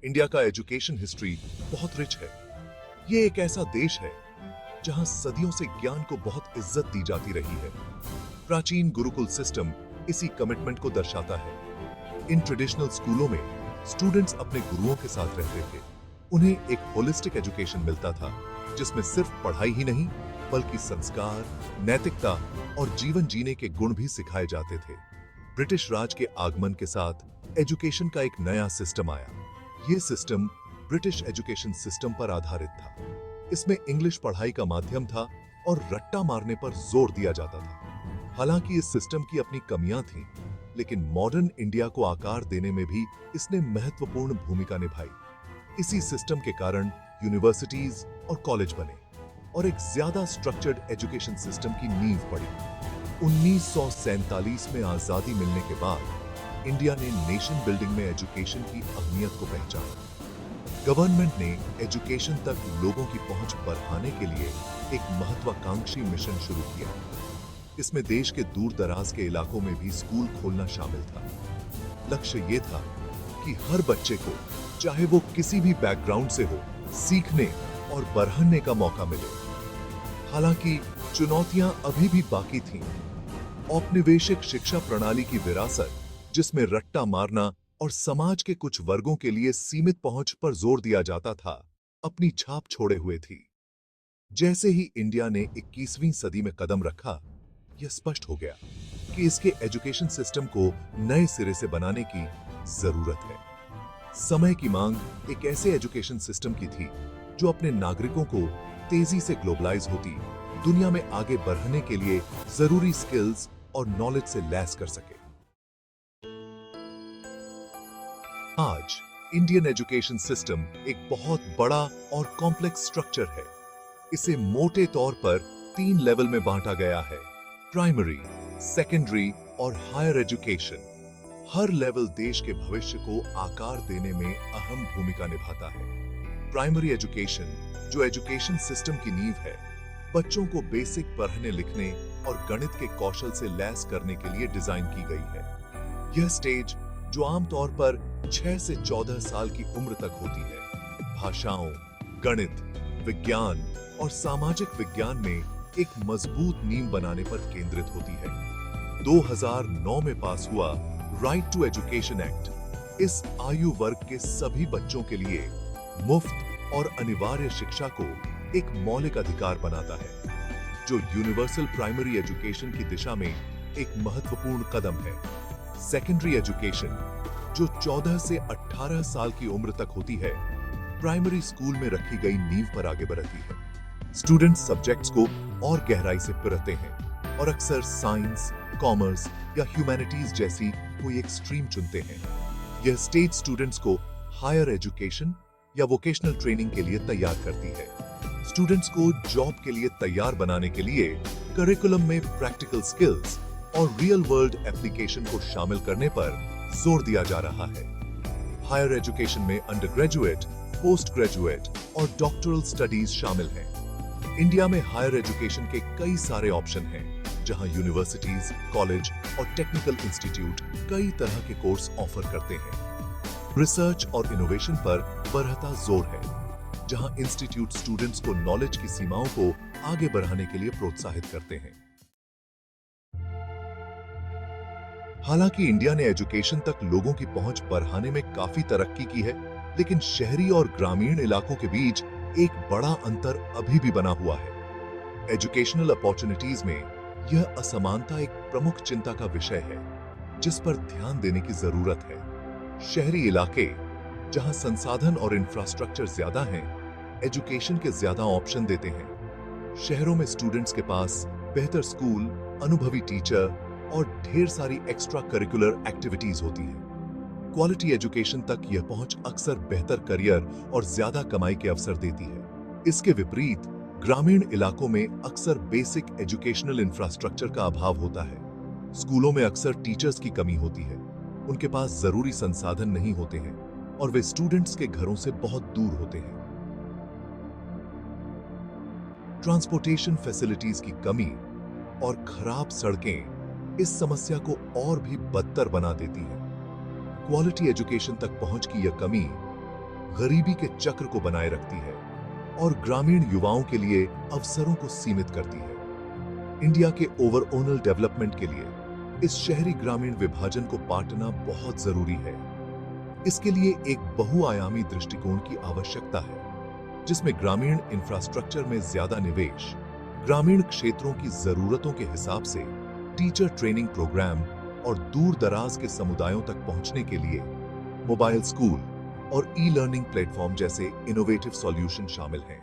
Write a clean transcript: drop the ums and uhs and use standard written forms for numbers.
India का education history बहुत rich है। ये एक ऐसा देश है जहां सदियों से ज्ञान को बहुत इज्जत दी जाती रही है। प्राचीन गुरुकुल सिस्टम इसी कमिटमेंट को दर्शाता है। इन ट्रेडिशनल स्कूलों में स्टूडेंट्स अपने गुरुओं के साथ रहते थे। उन्हें एक होलिस्टिक एजुकेशन मिलता था जिसमें सिर्फ पढ़ाई ही नहीं बल्कि संस्कार, नैतिकता और जीवन जीने के गुण भी सिखाए जाते थे। ब्रिटिश राज के आगमन के साथ एजुकेशन का एक नया सिस्टम आया। ये सिस्टम ब्रिटिश एजुकेशन सिस्टम पर आधारित था। इसमें इंग्लिश पढ़ाई का माध्यम था और रट्टा मारने पर जोर दिया जाता था। हालांकि इस सिस्टम की अपनी कमियां थीं, लेकिन मॉडर्न इंडिया को आकार देने में भी इसने महत्वपूर्ण भूमिका निभाई। इसी सिस्टम के कारण यूनिवर्सिटीज और कॉलेज बने और एक ज्यादा स्ट्रक्चर्ड एजुकेशन सिस्टम की नींव पड़ी। 1947 में आजादी मिलने के बाद इंडिया ने नेशन बिल्डिंग में एजुकेशन की अहमियत को पहचाना। गवर्नमेंट ने एजुकेशन तक लोगों की पहुंच बढ़ाने के लिए एक महत्वाकांक्षी मिशन शुरू किया। इसमें देश के दूर दराज के इलाकों में भी स्कूल खोलना शामिल था। लक्ष्य ये था कि हर बच्चे को, चाहे वो किसी भी बैकग्राउंड से हो, सीखने और बढ़ने का मौका मिले। हालांकि चुनौतियां अभी भी बाकी थीं। औपनिवेशिक शिक्षा प्रणाली की विरासत, जिसमें रट्टा मारना और समाज के कुछ वर्गों के लिए सीमित पहुंच पर जोर दिया जाता था, अपनी छाप छोड़े हुए थी। जैसे ही इंडिया ने 21वीं सदी में कदम रखा, यह स्पष्ट हो गया कि इसके एजुकेशन सिस्टम को नए सिरे से बनाने की जरूरत है। समय की मांग एक ऐसे एजुकेशन सिस्टम की थी जो अपने नागरिकों को तेजी से ग्लोबलाइज होती दुनिया में आगे बढ़ने के लिए जरूरी स्किल्स और नॉलेज से लैस कर सके। आज इंडियन एजुकेशन सिस्टम एक बहुत बड़ा और कॉम्प्लेक्स स्ट्रक्चर है। इसे मोटे तौर पर 3 लेवल में बांटा गया है: प्राइमरी, सेकेंडरी और हायर एजुकेशन। हर लेवल देश के भविष्य को आकार देने में अहम भूमिका निभाता है। प्राइमरी एजुकेशन, जो एजुकेशन सिस्टम की नींव है, बच्चों को बेसिक पढ़ने लिखने और गणित के कौशल से लैस करने के लिए डिजाइन की गई है। यह स्टेज, जो आमतौर पर 6 से 14 साल की उम्र तक होती है, भाषाओं, गणित, विज्ञान और सामाजिक विज्ञान में एक मजबूत नींव बनाने पर केंद्रित होती है। 2009 में पास हुआ राइट टू एजुकेशन एक्ट इस आयु वर्ग के सभी बच्चों के लिए मुफ्त और अनिवार्य शिक्षा को एक मौलिक अधिकार बनाता है, जो यूनिवर्सल प्राइमरी एजुकेशन की दिशा में एक महत्वपूर्ण कदम है। सेकेंडरी एजुकेशन, जो 14 से 18 साल की उम्र तक होती है, प्राइमरी स्कूल में रखी गई नींव पर आगे बढ़ती है। स्टूडेंट्स सब्जेक्ट्स को और गहराई से पढ़ते हैं और अक्सर साइंस, कॉमर्स या ह्यूमैनिटीज जैसी कोई एक स्ट्रीम चुनते हैं। यह स्टेज स्टूडेंट्स को हायर एजुकेशन या वोकेशनल ट्रेनिंग के लिए तैयार करती है। स्टूडेंट्स को जॉब के लिए तैयार बनाने के लिए करिकुलम में प्रैक्टिकल स्किल्स और रियल वर्ल्ड एप्लीकेशन को शामिल करने पर जोर दिया जा रहा है। हायर एजुकेशन में अंडर ग्रेजुएट, पोस्ट ग्रेजुएट और डॉक्टरल स्टडीज शामिल हैं। इंडिया में हायर एजुकेशन के कई सारे ऑप्शन हैं, जहां यूनिवर्सिटीज, कॉलेज और टेक्निकल इंस्टीट्यूट कई तरह के कोर्स ऑफर करते हैं। रिसर्च और इनोवेशन पर बढ़ता जोर है, जहां इंस्टीट्यूट स्टूडेंट्स को नॉलेज की सीमाओं को आगे बढ़ाने के लिए प्रोत्साहित करते हैं। हालांकि इंडिया ने एजुकेशन तक लोगों की पहुंच बढ़ाने में काफी तरक्की की है, लेकिन शहरी और ग्रामीण इलाकों के बीच एक बड़ा अंतर अभी भी बना हुआ है। एजुकेशनल अपॉर्चुनिटीज में यह असमानता एक प्रमुख चिंता का विषय है, जिस पर ध्यान देने की जरूरत है। शहरी इलाके, जहां संसाधन और इंफ्रास्ट्रक्चर ज्यादा हैं, एजुकेशन के ज्यादा ऑप्शन देते हैं। शहरों में स्टूडेंट्स के पास बेहतर स्कूल, अनुभवी टीचर और ढेर सारी एक्स्ट्रा करिकुलर एक्टिविटीज होती हैं। क्वालिटी एजुकेशन तक यह पहुंच अक्सर बेहतर करियर और ज्यादा कमाई के अवसर देती है। इसके विपरीत ग्रामीण इलाकों में अक्सर बेसिक एजुकेशनल इंफ्रास्ट्रक्चर का अभाव होता है। स्कूलों में अक्सर टीचर्स की कमी होती है, उनके पास जरूरी संसाधन नहीं होते हैं और वे स्टूडेंट्स के घरों से बहुत दूर होते हैं। ट्रांसपोर्टेशन फैसिलिटीज की कमी और खराब सड़कें इस समस्या को और भी बदतर बना देती हैं। क्वालिटी एजुकेशन तक पहुंच की यह कमी गरीबी के चक्र को बनाए रखती है और ग्रामीण युवाओं के लिए अवसरों को सीमित करती है। इंडिया के ओवरऑल डेवलपमेंट के लिए इस शहरी ग्रामीण विभाजन को पाटना बहुत जरूरी है। इसके लिए एक बहुआयामी दृष्टिकोण की आवश्यकता है, जिसमें ग्रामीण इंफ्रास्ट्रक्चर में ज्यादा निवेश, ग्रामीण क्षेत्रों की जरूरतों के हिसाब से टीचर ट्रेनिंग प्रोग्राम और दूर दराज के समुदायों तक पहुंचने के लिए मोबाइल स्कूल और ई लर्निंग प्लेटफॉर्म जैसे इनोवेटिव सॉल्यूशन शामिल हैं।